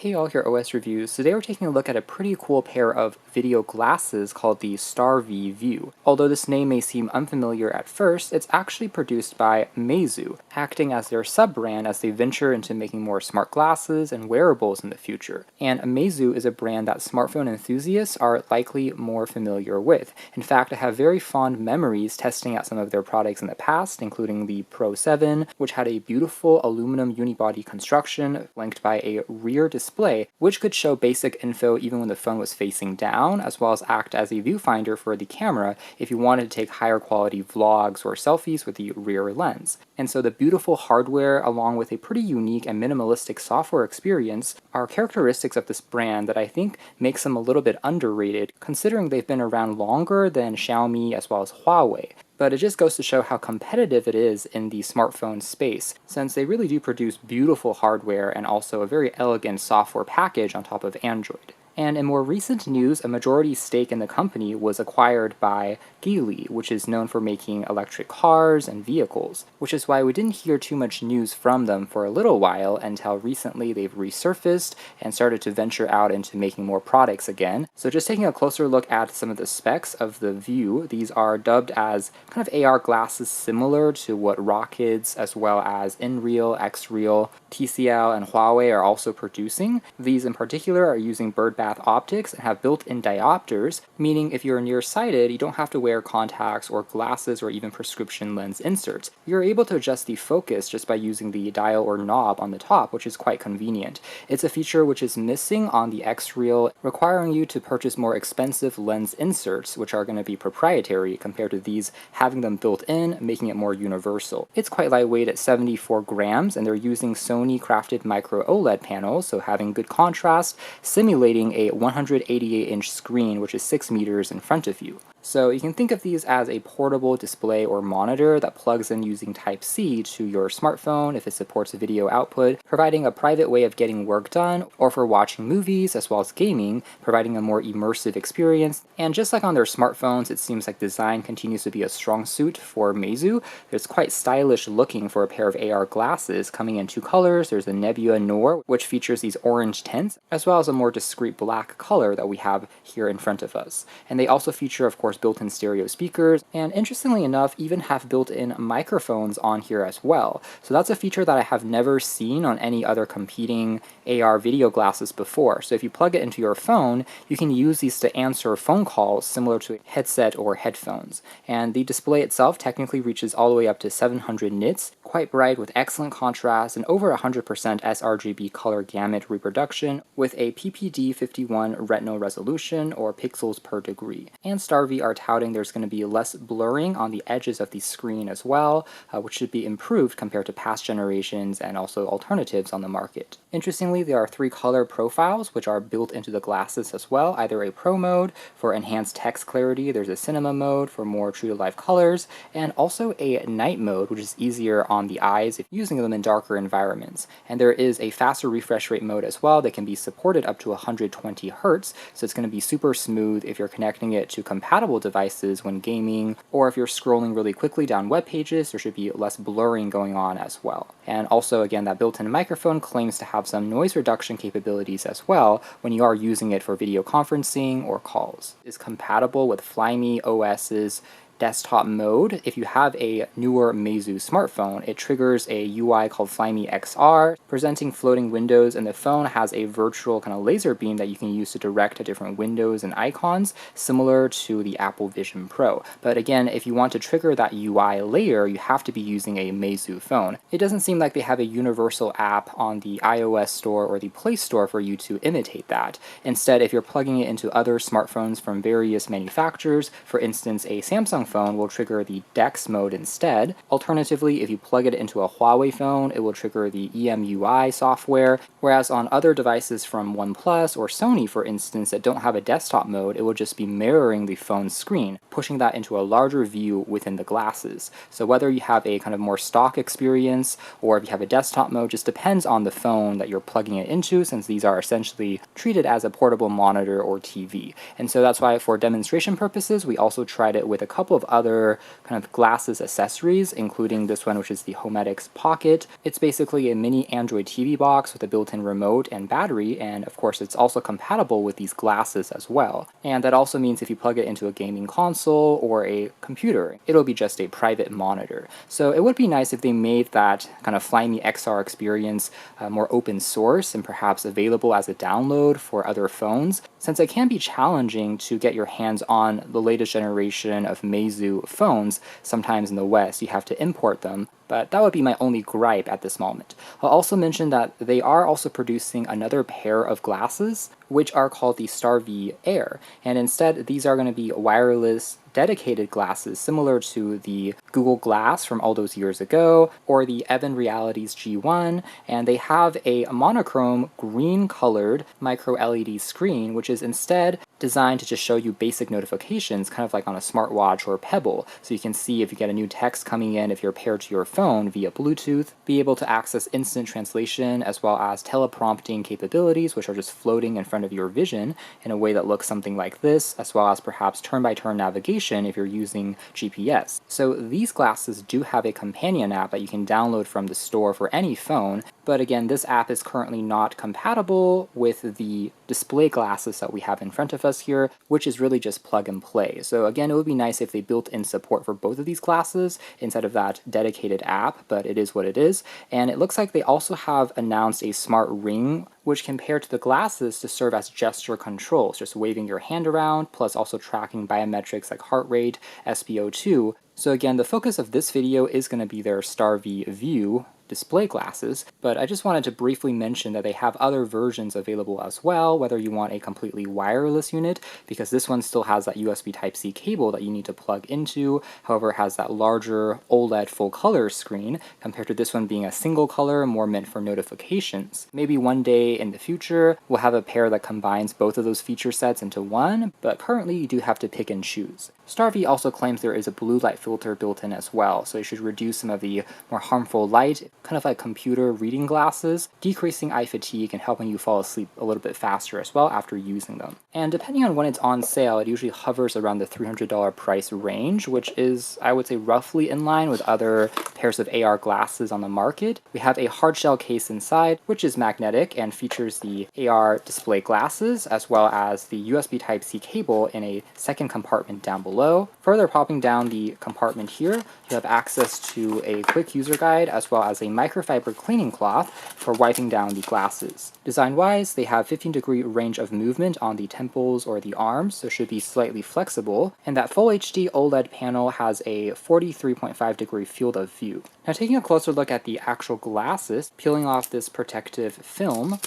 Hey all, here OS Reviews. Today we're taking a look at a pretty cool pair of video glasses called the StarV View. Although this name may seem unfamiliar at first, it's actually produced by Meizu, acting as their sub-brand as they venture into making more smart glasses and wearables in the future. And Meizu is a brand that smartphone enthusiasts are likely more familiar with. In fact, I have very fond memories testing out some of their products in the past, including the Pro 7, which had a beautiful aluminum unibody construction flanked by a rear display which could show basic info even when the phone was facing down, as well as act as a viewfinder for the camera if you wanted to take higher quality vlogs or selfies with the rear lens. And so the beautiful hardware along with a pretty unique and minimalistic software experience are characteristics of this brand that I think makes them a little bit underrated, considering they've been around longer than Xiaomi as well as Huawei. But it just goes to show how competitive it is in the smartphone space, since they really do produce beautiful hardware and also a very elegant software package on top of Android. And in more recent news, a majority stake in the company was acquired by Geely, which is known for making electric cars and vehicles, which is why we didn't hear too much news from them for a little while until recently they've resurfaced and started to venture out into making more products again. So just taking a closer look at some of the specs of the View, these are dubbed as kind of AR glasses similar to what Rokids as well as xReal, TCL, and Huawei are also producing. These in particular are using Birdbath optics and have built-in diopters, meaning if you're nearsighted, you don't have to wear contacts or glasses or even prescription lens inserts. You're able to adjust the focus just by using the dial or knob on the top, which is quite convenient. It's a feature which is missing on the xReal, requiring you to purchase more expensive lens inserts, which are going to be proprietary compared to these having them built in, making it more universal. It's quite lightweight at 74 grams, and they're using Sony crafted micro OLED panels, so having good contrast, simulating a 188-inch screen, which is 6 meters in front of you. So you can think of these as a portable display or monitor that plugs in using Type-C to your smartphone if it supports video output, providing a private way of getting work done, or for watching movies as well as gaming, providing a more immersive experience. And just like on their smartphones, it seems like design continues to be a strong suit for Meizu. It's quite stylish looking for a pair of AR glasses, coming in two colors. There's the Nebula Noir, which features these orange tints, as well as a more discreet black color that we have here in front of us. And they also feature, of course, built-in stereo speakers, and interestingly enough, even have built-in microphones on here as well. So that's a feature that I have never seen on any other competing AR video glasses before. So if you plug it into your phone, you can use these to answer phone calls similar to a headset or headphones. And the display itself technically reaches all the way up to 700 nits, quite bright with excellent contrast and over 100% sRGB color gamut reproduction with a PPD51 retinal resolution or pixels per degree. And StarV are touting there's going to be less blurring on the edges of the screen as well, which should be improved compared to past generations and also alternatives on the market. Interestingly, there are 3 color profiles which are built into the glasses as well, either a Pro mode for enhanced text clarity, there's a Cinema mode for more true-to-life colors, and also a Night mode, which is easier on the eyes if using them in darker environments. And there is a faster refresh rate mode as well that can be supported up to 120 Hz, so it's going to be super smooth if you're connecting it to compatible devices when gaming, or if you're scrolling really quickly down web pages, there should be less blurring going on as well. And also, again, that built-in microphone claims to have some noise reduction capabilities as well when you are using it for video conferencing or calls. It's compatible with Flyme OS's desktop mode. If you have a newer Meizu smartphone, it triggers a UI called Flyme XR, presenting floating windows, and the phone has a virtual kind of laser beam that you can use to direct to different windows and icons, similar to the Apple Vision Pro. But again, if you want to trigger that UI layer, you have to be using a Meizu phone. It doesn't seem like they have a universal app on the iOS store or the Play Store for you to imitate that. Instead, if you're plugging it into other smartphones from various manufacturers, for instance, a Samsung phone will trigger the DeX mode instead. Alternatively, if you plug it into a Huawei phone, it will trigger the EMUI software, whereas on other devices from OnePlus or Sony, for instance, that don't have a desktop mode, it will just be mirroring the phone's screen, pushing that into a larger view within the glasses. So whether you have a kind of more stock experience or if you have a desktop mode, just depends on the phone that you're plugging it into, since these are essentially treated as a portable monitor or TV. And so that's why for demonstration purposes, we also tried it with a couple of of other kind of glasses accessories, including this one, which is the Homedics Pocket. It's basically a mini Android TV box with a built-in remote and battery, and of course it's also compatible with these glasses as well. And that also means if you plug it into a gaming console or a computer, it'll be just a private monitor. So it would be nice if they made that kind of Fly Me XR experience more open source and perhaps available as a download for other phones, since it can be challenging to get your hands on the latest generation of Meizu phones. Sometimes in the West you have to import them, but that would be my only gripe at this moment. I'll also mention that they are also producing another pair of glasses, which are called the StarV Air, and instead these are going to be wireless dedicated glasses similar to the Google Glass from all those years ago, or the Evan Realities G1, and they have a monochrome green colored micro LED screen, which is instead designed to just show you basic notifications, kind of like on a smartwatch or Pebble, so you can see if you get a new text coming in if you're paired to your phone via Bluetooth, be able to access instant translation as well as teleprompting capabilities, which are just floating in front of your vision in a way that looks something like this, as well as perhaps turn-by-turn navigation if you're using GPS. So these glasses do have a companion app that you can download from the store for any phone, but again, this app is currently not compatible with the display glasses that we have in front of us here, which is really just plug and play. So again, it would be nice if they built in support for both of these glasses instead of that dedicated app, but it is what it is. And it looks like they also have announced a smart ring, which can pair to the glasses to serve as gesture controls, just waving your hand around, plus also tracking biometrics like heart rate, SpO2. So again, the focus of this video is going to be their StarV View display glasses, but I just wanted to briefly mention that they have other versions available as well, whether you want a completely wireless unit, because this one still has that USB Type-C cable that you need to plug into, however it has that larger OLED full color screen, compared to this one being a single color, more meant for notifications. Maybe one day in the future, we'll have a pair that combines both of those feature sets into one, but currently you do have to pick and choose. StarV also claims there is a blue light filter built in as well, so it should reduce some of the more harmful light, kind of like computer reading glasses, decreasing eye fatigue and helping you fall asleep a little bit faster as well after using them. And depending on when it's on sale, it usually hovers around the $300 price range, which is, I would say, roughly in line with other pairs of AR glasses on the market. We have a hard shell case inside, which is magnetic and features the AR display glasses, as well as the USB Type-C cable in a second compartment down below. Further popping down the compartment here, you have access to a quick user guide as well as a microfiber cleaning cloth for wiping down the glasses. Design-wise, they have 15-degree range of movement on the temples or the arms, so should be slightly flexible, and that Full HD OLED panel has a 43.5-degree field of view. Now taking a closer look at the actual glasses, peeling off this protective film,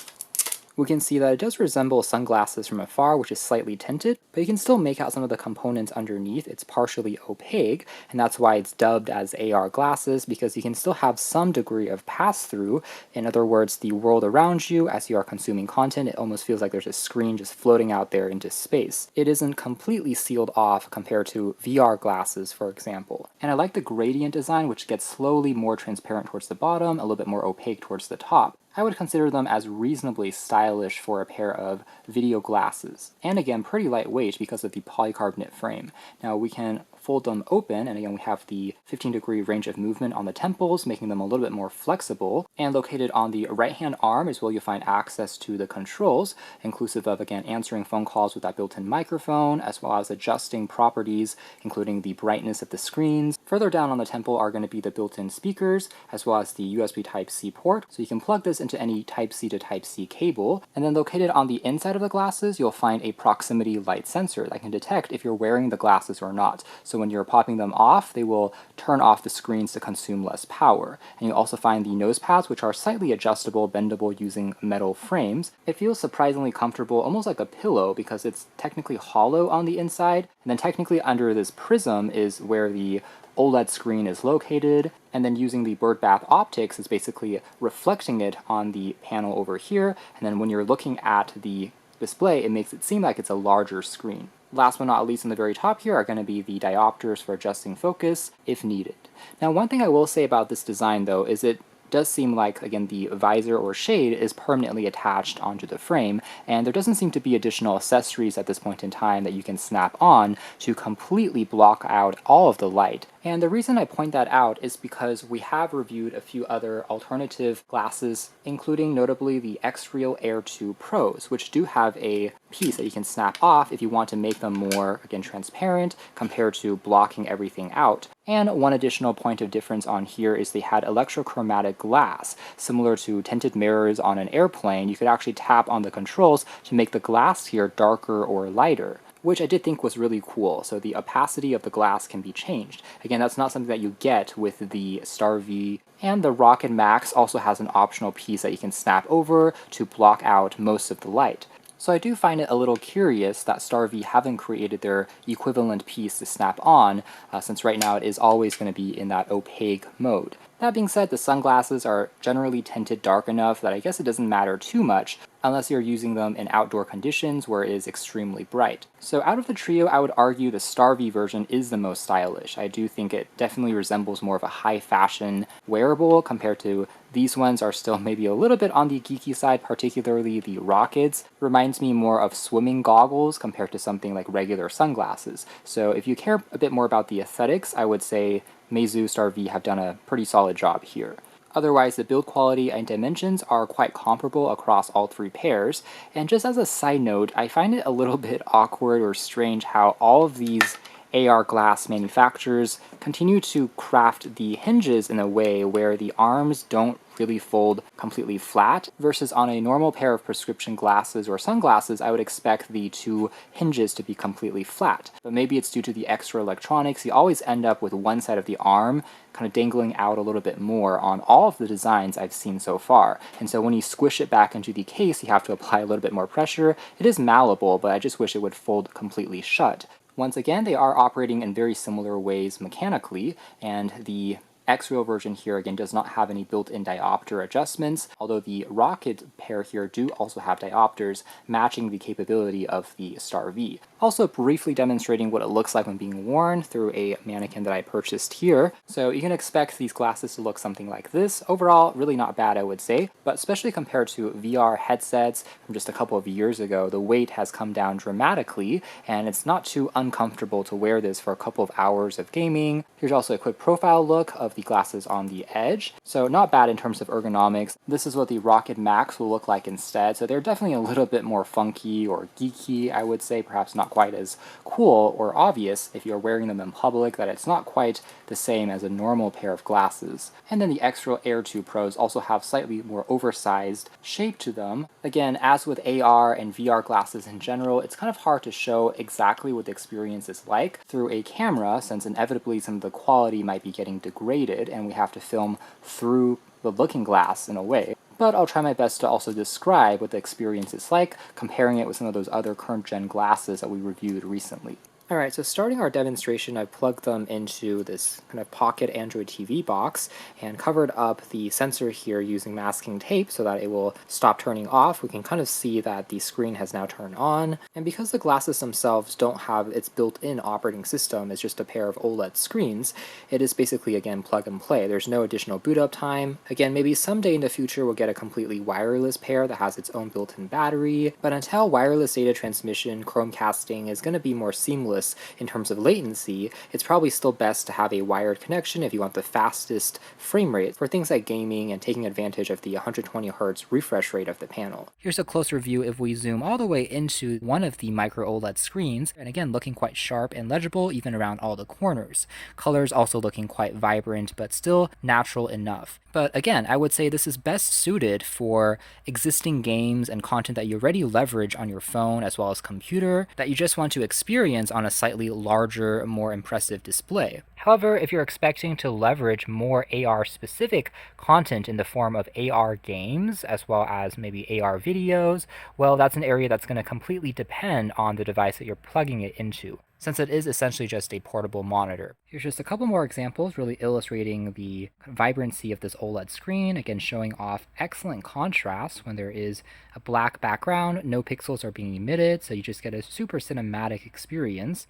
we can see that it does resemble sunglasses from afar, which is slightly tinted, but you can still make out some of the components underneath. It's partially opaque, and that's why it's dubbed as AR glasses, because you can still have some degree of pass-through. In other words, the world around you, as you are consuming content, it almost feels like there's a screen just floating out there into space. It isn't completely sealed off compared to VR glasses, for example. And I like the gradient design, which gets slowly more transparent towards the bottom, a little bit more opaque towards the top. I would consider them as reasonably stylish for a pair of video glasses. And again, pretty lightweight because of the polycarbonate frame. Now we can fold them open, and again we have the 15-degree range of movement on the temples, making them a little bit more flexible. And located on the right-hand arm is where you'll find access to the controls, inclusive of, again, answering phone calls with that built-in microphone, as well as adjusting properties, including the brightness of the screens. Further down on the temple are going to be the built-in speakers, as well as the USB Type-C port, so you can plug this into any Type-C to Type-C cable. And then located on the inside of the glasses, you'll find a proximity light sensor that can detect if you're wearing the glasses or not. So when you're popping them off, they will turn off the screens to consume less power. And you'll also find the nose pads, which are slightly adjustable, bendable using metal frames. It feels surprisingly comfortable, almost like a pillow, because it's technically hollow on the inside. And then technically under this prism is where the OLED screen is located, and then using the Birdbath optics is basically reflecting it on the panel over here, and then when you're looking at the display, it makes it seem like it's a larger screen. Last but not least, on the very top here are going to be the diopters for adjusting focus if needed. Now, one thing I will say about this design, though, is it does seem like, again, the visor or shade is permanently attached onto the frame, and there doesn't seem to be additional accessories at this point in time that you can snap on to completely block out all of the light. And the reason I point that out is because we have reviewed a few other alternative glasses, including notably the xReal Air 2 Pros, which do have a piece that you can snap off if you want to make them more, again, transparent compared to blocking everything out. And one additional point of difference on here is they had electrochromatic glass. Similar to tinted mirrors on an airplane, you could actually tap on the controls to make the glass here darker or lighter, which I did think was really cool. So the opacity of the glass can be changed. Again, that's not something that you get with the StarV, and the Rokid Max also has an optional piece that you can snap over to block out most of the light. So I do find it a little curious that StarV haven't created their equivalent piece to snap on, since right now it is always going to be in that opaque mode. That being said, the sunglasses are generally tinted dark enough that I guess it doesn't matter too much, unless you're using them in outdoor conditions where it is extremely bright. So out of the trio, I would argue the StarV version is the most stylish. I do think it definitely resembles more of a high fashion wearable compared to these ones are still maybe a little bit on the geeky side, particularly the Rokids. Reminds me more of swimming goggles compared to something like regular sunglasses. So if you care a bit more about the aesthetics, I would say Meizu StarV have done a pretty solid job here. Otherwise, the build quality and dimensions are quite comparable across all three pairs, and just as a side note, I find it a little bit awkward or strange how all of these AR glass manufacturers continue to craft the hinges in a way where the arms don't really fold completely flat, versus on a normal pair of prescription glasses or sunglasses, I would expect the two hinges to be completely flat. But maybe it's due to the extra electronics, you always end up with one side of the arm kind of dangling out a little bit more on all of the designs I've seen so far. And so when you squish it back into the case, you have to apply a little bit more pressure. It is malleable, but I just wish it would fold completely shut. Once again, they are operating in very similar ways mechanically, and the xReal version here, again, does not have any built-in diopter adjustments, although the Rokid pair here do also have diopters, matching the capability of the StarV. Also briefly demonstrating what it looks like when being worn through a mannequin that I purchased here. So you can expect these glasses to look something like this. Overall, really not bad, I would say, but especially compared to VR headsets from just a couple of years ago, the weight has come down dramatically, and it's not too uncomfortable to wear this for a couple of hours of gaming. Here's also a quick profile look of the glasses on the edge. So not bad in terms of ergonomics. This is what the Rokid Max will look like instead. So they're definitely a little bit more funky or geeky, I would say, perhaps not quite as cool or obvious if you're wearing them in public, that it's not quite the same as a normal pair of glasses. And then the xReal Air 2 Pros also have slightly more oversized shape to them. Again, as with AR and VR glasses in general, it's kind of hard to show exactly what the experience is like through a camera, since inevitably some of the quality might be getting degraded and we have to film through the looking glass in a way. But I'll try my best to also describe what the experience is like, comparing it with some of those other current-gen glasses that we reviewed recently. Alright, so starting our demonstration, I plugged them into this kind of pocket Android TV box and covered up the sensor here using masking tape so that it will stop turning off. We can kind of see that the screen has now turned on, and because the glasses themselves don't have its built-in operating system, it's just a pair of OLED screens, it is basically, again, plug and play. There's no additional boot up time. Again, maybe someday in the future we'll get a completely wireless pair that has its own built-in battery, but until wireless data transmission, Chromecasting is going to be more seamless in terms of latency, it's probably still best to have a wired connection if you want the fastest frame rate for things like gaming and taking advantage of the 120Hz refresh rate of the panel. Here's a closer view if we zoom all the way into one of the micro OLED screens, and again looking quite sharp and legible even around all the corners. Colors also looking quite vibrant but still natural enough. But again, I would say this is best suited for existing games and content that you already leverage on your phone as well as computer that you just want to experience on a slightly larger, more impressive display. However, if you're expecting to leverage more AR-specific content in the form of AR games, as well as maybe AR videos, well, that's an area that's going to completely depend on the device that you're plugging it into, since it is essentially just a portable monitor. Here's just a couple more examples really illustrating the vibrancy of this OLED screen, again showing off excellent contrast when there is a black background, no pixels are being emitted, so you just get a super cinematic experience.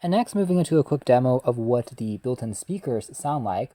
And next, moving into a quick demo of what the built-in speakers sound like.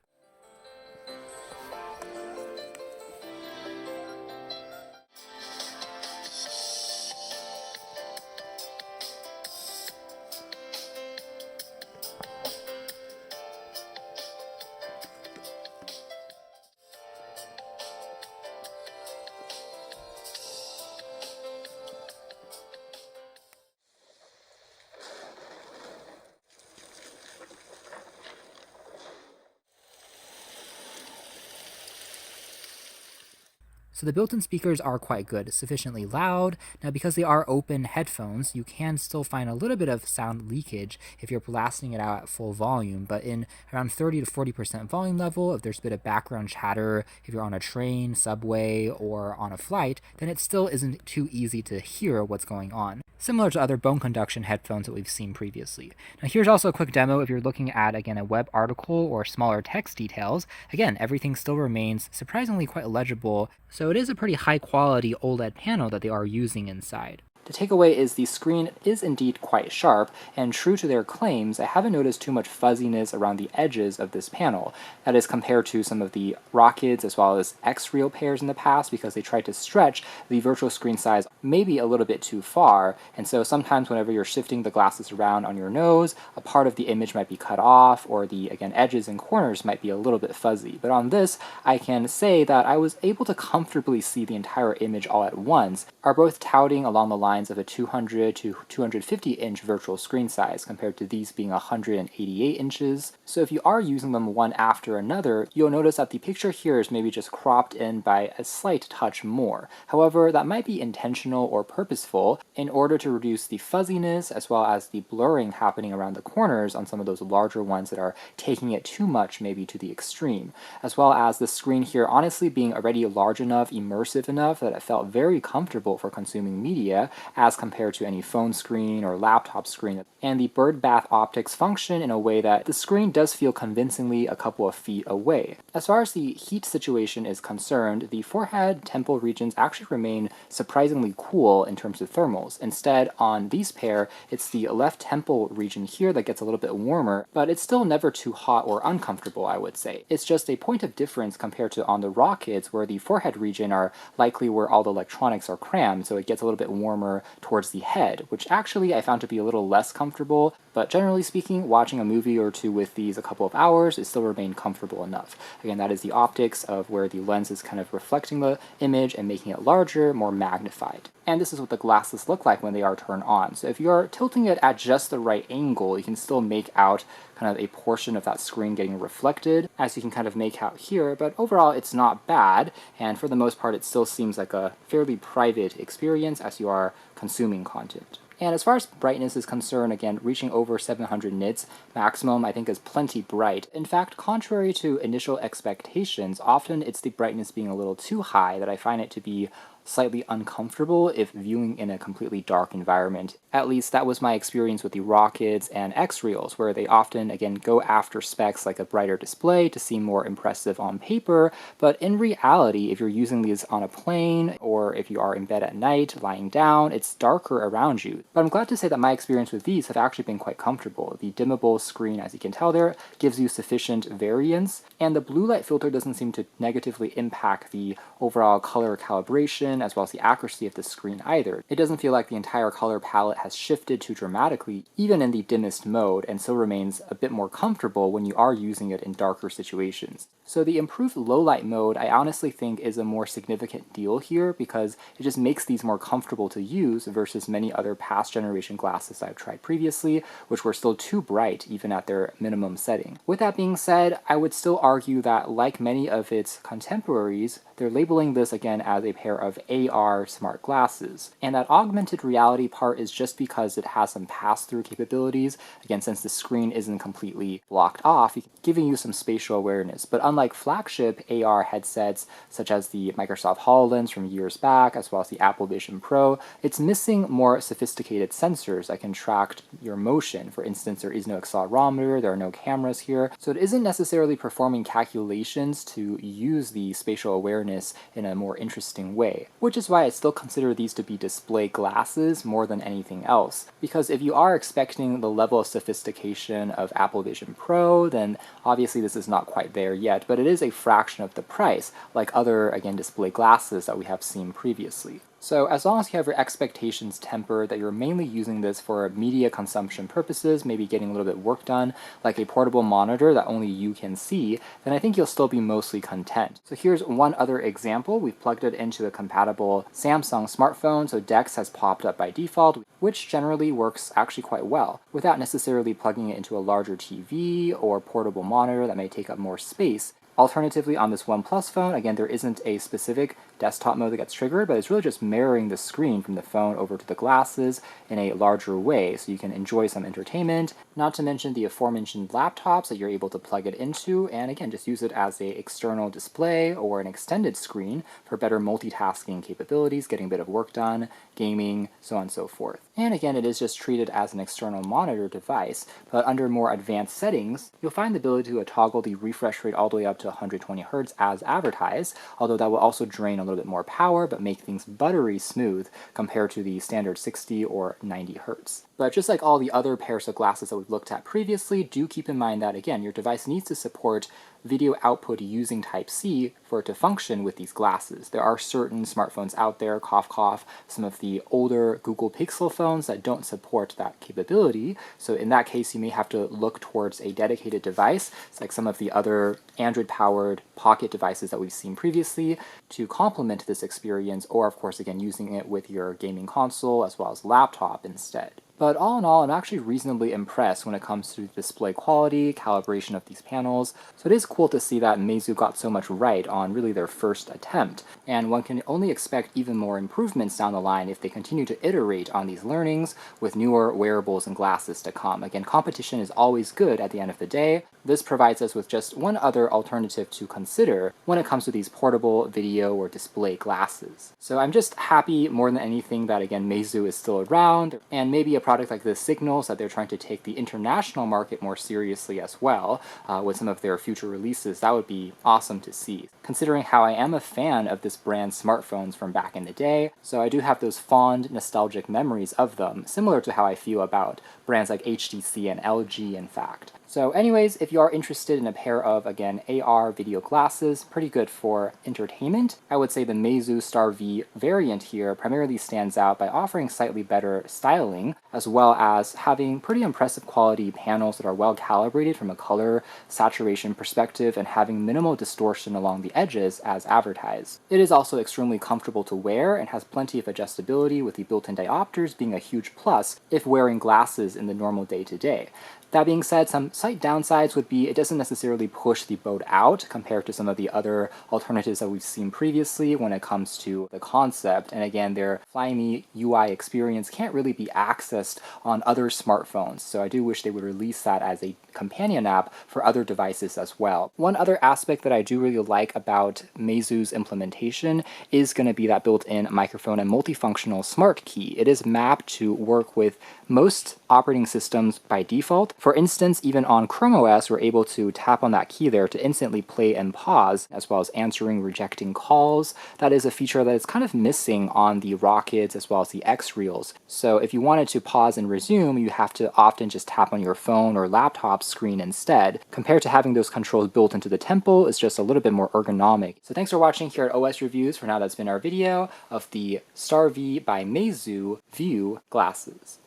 So the built-in speakers are quite good, sufficiently loud. Now because they are open headphones, you can still find a little bit of sound leakage if you're blasting it out at full volume, but in around 30 to 40% volume level, if there's a bit of background chatter, if you're on a train, subway, or on a flight, then it still isn't too easy to hear what's going on, similar to other bone conduction headphones that we've seen previously. Now here's also a quick demo if you're looking at, again, a web article or smaller text details. Again, everything still remains surprisingly quite legible, so it is a pretty high quality OLED panel that they are using inside. The takeaway is the screen is indeed quite sharp, and true to their claims, I haven't noticed too much fuzziness around the edges of this panel. That is compared to some of the Rokids as well as xReal pairs in the past, because they tried to stretch the virtual screen size maybe a little bit too far, and so sometimes whenever you're shifting the glasses around on your nose, a part of the image might be cut off, or the, again, edges and corners might be a little bit fuzzy. But on this, I can say that I was able to comfortably see the entire image all at once, are both touting along the lines of a 200 to 250 inch virtual screen size compared to these being 188 inches. So if you are using them one after another, you'll notice that the picture here is maybe just cropped in by a slight touch more. However, that might be intentional or purposeful in order to reduce the fuzziness as well as the blurring happening around the corners on some of those larger ones that are taking it too much, maybe to the extreme, as well as the screen here honestly being already large enough, immersive enough that it felt very comfortable for consuming media as compared to any phone screen or laptop screen. And the Birdbath optics function in a way that the screen does feel convincingly a couple of feet away. As far as the heat situation is concerned, the forehead, temple regions actually remain surprisingly cool in terms of thermals. Instead, on these pair, it's the left temple region here that gets a little bit warmer, but it's still never too hot or uncomfortable, I would say. It's just a point of difference compared to on the Rokids, where the forehead region are likely where all the electronics are crammed, so it gets a little bit warmer towards the head, which actually I found to be a little less comfortable, but generally speaking, watching a movie or two with these a couple of hours, it still remained comfortable enough. Again, that is the optics of where the lens is kind of reflecting the image and making it larger, more magnified. And this is what the glasses look like when they are turned on. So if you're tilting it at just the right angle, you can still make out kind of a portion of that screen getting reflected, as you can kind of make out here, but overall it's not bad, and for the most part it still seems like a fairly private experience as you are consuming content. And as far as brightness is concerned, again, reaching over 700 nits maximum I think is plenty bright. In fact, contrary to initial expectations, often it's the brightness being a little too high that I find it to be slightly uncomfortable if viewing in a completely dark environment. At least that was my experience with the Rokids and xReals, where they often, again, go after specs like a brighter display to seem more impressive on paper, but in reality, if you're using these on a plane, or if you are in bed at night, lying down, it's darker around you. But I'm glad to say that my experience with these have actually been quite comfortable. The dimmable screen, as you can tell there, gives you sufficient variance, and the blue light filter doesn't seem to negatively impact the overall color calibration as well as the accuracy of the screen either. It doesn't feel like the entire color palette has shifted too dramatically, even in the dimmest mode, and still remains a bit more comfortable when you are using it in darker situations. So the improved low light mode I honestly think is a more significant deal here, because it just makes these more comfortable to use versus many other past generation glasses I've tried previously, which were still too bright even at their minimum setting. With that being said, I would still argue that like many of its contemporaries, they're labeling this again as a pair of AR smart glasses. And that augmented reality part is just because it has some pass-through capabilities, again since the screen isn't completely blocked off, giving you some spatial awareness. But unlike flagship AR headsets such as the Microsoft HoloLens from years back, as well as the Apple Vision Pro, it's missing more sophisticated sensors that can track your motion. For instance, there is no accelerometer, there are no cameras here, so it isn't necessarily performing calculations to use the spatial awareness in a more interesting way. display, which is why I still consider these to be display glasses more than anything else. Because if you are expecting the level of sophistication of Apple Vision Pro, then obviously this is not quite there yet, but it is a fraction of the price, like other, again, display glasses that we have seen previously. So as long as you have your expectations tempered that you're mainly using this for media consumption purposes, maybe getting a little bit work done, like a portable monitor that only you can see, then I think you'll still be mostly content. So here's one other example. We've plugged it into a compatible Samsung smartphone, so DeX has popped up by default, which generally works actually quite well, without necessarily plugging it into a larger TV or portable monitor that may take up more space. Alternatively, on this OnePlus phone, again, there isn't a specific desktop mode that gets triggered, but it's really just mirroring the screen from the phone over to the glasses in a larger way, so you can enjoy some entertainment, not to mention the aforementioned laptops that you're able to plug it into, and again, just use it as an external display or an extended screen for better multitasking capabilities, getting a bit of work done, gaming, so on and so forth. And again, it is just treated as an external monitor device, but under more advanced settings, you'll find the ability to toggle the refresh rate all the way up to 120 Hz as advertised, although that will also drain a little bit more power but make things buttery smooth compared to the standard 60 or 90 Hz. But just like all the other pairs of glasses that we've looked at previously, do keep in mind that, again, your device needs to support video output using Type-C for it to function with these glasses. There are certain smartphones out there, cough cough, some of the older Google Pixel phones that don't support that capability, so in that case you may have to look towards a dedicated device, like some of the other Android-powered pocket devices that we've seen previously, to complement this experience, or of course again using it with your gaming console as well as laptop instead. But all in all, I'm actually reasonably impressed when it comes to display quality, calibration of these panels, so it is cool to see that Meizu got so much right on really their first attempt, and one can only expect even more improvements down the line if they continue to iterate on these learnings with newer wearables and glasses to come. Again, competition is always good at the end of the day. This provides us with just one other alternative to consider when it comes to these portable video or display glasses. So I'm just happy more than anything that, again, Meizu is still around, and maybe a product like this signals that they're trying to take the international market more seriously as well with some of their future releases. That would be awesome to see, considering how I am a fan of this brand's smartphones from back in the day, so I do have those fond, nostalgic memories of them, similar to how I feel about brands like HTC and LG, in fact. So anyways, if you are interested in a pair of, again, AR video glasses, pretty good for entertainment, I would say the Meizu StarV variant here primarily stands out by offering slightly better styling, as well as having pretty impressive quality panels that are well calibrated from a color saturation perspective and having minimal distortion along the edges as advertised. It is also extremely comfortable to wear and has plenty of adjustability, with the built-in diopters being a huge plus if wearing glasses in the normal day-to-day. That being said, some slight downsides would be it doesn't necessarily push the boat out compared to some of the other alternatives that we've seen previously when it comes to the concept, and again, their Fly Me UI experience can't really be accessed on other smartphones, so I do wish they would release that as a companion app for other devices as well. One other aspect that I do really like about Meizu's implementation is going to be that built-in microphone and multifunctional smart key. It is mapped to work with most operating systems by default. For instance, even on Chrome OS, we're able to tap on that key there to instantly play and pause, as well as answering, rejecting calls. That is a feature that is kind of missing on the Rokids as well as the xReals. So if you wanted to pause and resume, you have to often just tap on your phone or laptop screen instead. Compared to having those controls built into the temple, it's just a little bit more ergonomic. So thanks for watching here at OS Reviews. For now, that's been our video of the StarV by Meizu View glasses.